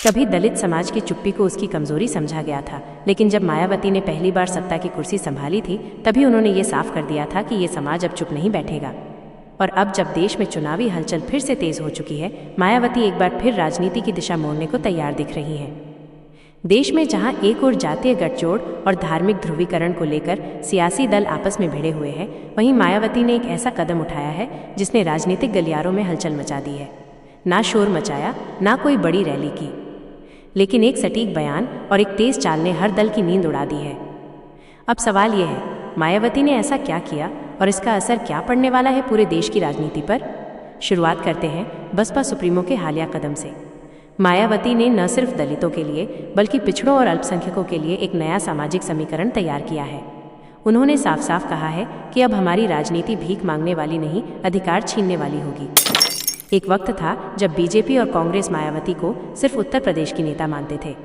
कभी दलित समाज की चुप्पी को उसकी कमजोरी समझा गया था, लेकिन जब मायावती ने पहली बार सत्ता की कुर्सी संभाली थी तभी उन्होंने ये साफ कर दिया था कि ये समाज अब चुप नहीं बैठेगा। और अब जब देश में चुनावी हलचल फिर से तेज हो चुकी है, मायावती एक बार फिर राजनीति की दिशा मोड़ने को तैयार दिख रही हैं। देश में जहां एक ओर जातीय गठजोड़ और धार्मिक ध्रुवीकरण को लेकर सियासी दल आपस में भिड़े हुए हैं, वहीं मायावती ने एक ऐसा कदम उठाया है जिसने राजनीतिक गलियारों में हलचल मचा दी है। ना शोर मचाया, ना कोई बड़ी रैली की, लेकिन एक सटीक बयान और एक तेज चाल ने हर दल की नींद उड़ा दी है। अब सवाल यह है, मायावती ने ऐसा क्या किया और इसका असर क्या पड़ने वाला है पूरे देश की राजनीति पर? शुरुआत करते हैं बसपा सुप्रीमो के हालिया कदम से। मायावती ने न सिर्फ दलितों के लिए बल्कि पिछड़ों और अल्पसंख्यकों के लिए एक नया सामाजिक समीकरण तैयार किया है। उन्होंने साफ साफ कहा है कि अब हमारी राजनीति भीख मांगने वाली नहीं, अधिकार छीनने वाली होगी। एक वक्त था जब बीजेपी और कांग्रेस मायावती को सिर्फ उत्तर प्रदेश की नेता मानते थे,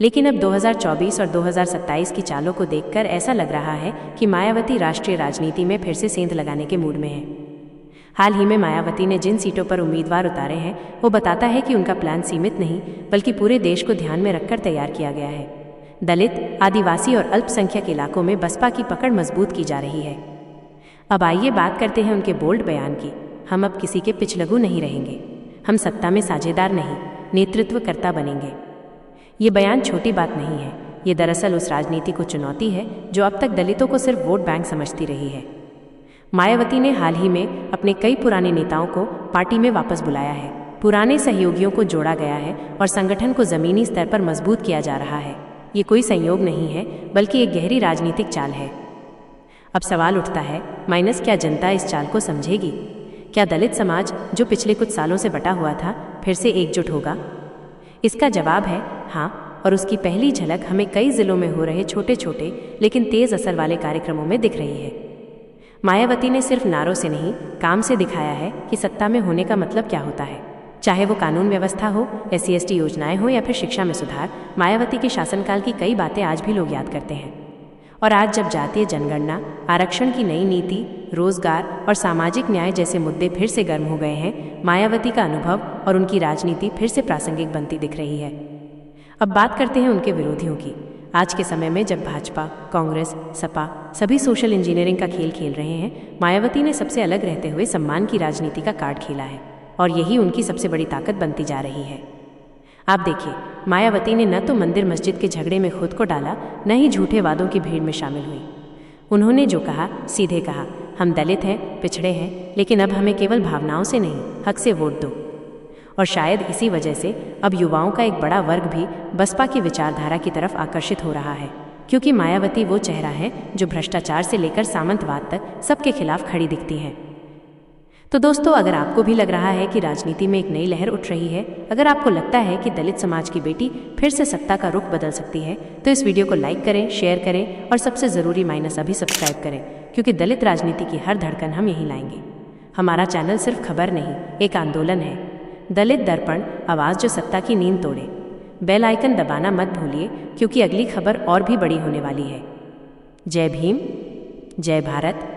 लेकिन अब 2024 और 2027 की चालों को देखकर ऐसा लग रहा है कि मायावती राष्ट्रीय राजनीति में फिर से सेंध लगाने के मूड में है। हाल ही में मायावती ने जिन सीटों पर उम्मीदवार उतारे हैं वो बताता है कि उनका प्लान सीमित नहीं बल्कि पूरे देश को ध्यान में रखकर तैयार किया गया है। दलित, आदिवासी और अल्पसंख्यक इलाकों में बसपा की पकड़ मजबूत की जा रही है। अब आइए बात करते हैं उनके बोल्ड बयान की। हम अब किसी के पिछलगू नहीं रहेंगे, हम सत्ता में साझेदार नहीं, नेतृत्वकर्ता बनेंगे। ये बयान छोटी बात नहीं है, ये दरअसल उस राजनीति को चुनौती है जो अब तक दलितों को सिर्फ वोट बैंक समझती रही है। मायावती ने हाल ही में अपने कई पुराने नेताओं को पार्टी में वापस बुलाया है, पुराने सहयोगियों को जोड़ा गया है और संगठन को जमीनी स्तर पर मजबूत किया जा रहा है। ये कोई संयोग नहीं है बल्कि एक गहरी राजनीतिक चाल है। अब सवाल उठता है, क्या जनता इस चाल को समझेगी? क्या दलित समाज जो पिछले कुछ सालों से बटा हुआ था फिर से एकजुट होगा? इसका जवाब है हाँ, और उसकी पहली झलक हमें कई जिलों में हो रहे छोटे छोटे लेकिन तेज असर वाले कार्यक्रमों में दिख रही है। मायावती ने सिर्फ नारों से नहीं, काम से दिखाया है कि सत्ता में होने का मतलब क्या होता है। चाहे वो कानून व्यवस्था हो, SC/ST योजनाएं हो या फिर शिक्षा में सुधार, मायावती के शासनकाल की कई बातें आज भी लोग याद करते हैं। और आज जब जातीय जनगणना, आरक्षण की नई नीति, रोजगार और सामाजिक न्याय जैसे मुद्दे फिर से गर्म हो गए हैं, मायावती का अनुभव और उनकी राजनीति फिर से प्रासंगिक बनती दिख रही है। अब बात करते हैं उनके विरोधियों की। आज के समय में जब भाजपा, कांग्रेस, सपा सभी सोशल इंजीनियरिंग का खेल खेल रहे हैं, मायावती ने सबसे अलग रहते हुए सम्मान की राजनीति का कार्ड खेला है और यही उनकी सबसे बड़ी ताकत बनती जा रही है। आप देखिए, मायावती ने न तो मंदिर मस्जिद के झगड़े में खुद को डाला, न ही झूठे वादों की भीड़ में शामिल हुई। उन्होंने जो कहा सीधे कहा, हम दलित हैं, पिछड़े हैं, लेकिन अब हमें केवल भावनाओं से नहीं, हक से वोट दो। और शायद इसी वजह से अब युवाओं का एक बड़ा वर्ग भी बसपा की विचारधारा की तरफ आकर्षित हो रहा है, क्योंकि मायावती वो चेहरा है जो भ्रष्टाचार से लेकर सामंतवाद तक सबके खिलाफ खड़ी दिखती है। तो दोस्तों, अगर आपको भी लग रहा है कि राजनीति में एक नई लहर उठ रही है, अगर आपको लगता है कि दलित समाज की बेटी फिर से सत्ता का रुख बदल सकती है, तो इस वीडियो को लाइक करें, शेयर करें और सबसे ज़रूरी अभी सब्सक्राइब करें, क्योंकि दलित राजनीति की हर धड़कन हम यहीं लाएंगे। हमारा चैनल सिर्फ खबर नहीं, एक आंदोलन है। दलित दर्पण, आवाज़ जो सत्ता की नींद तोड़े। बेल आइकन दबाना मत भूलिए, क्योंकि अगली खबर और भी बड़ी होने वाली है। जय भीम, जय भारत।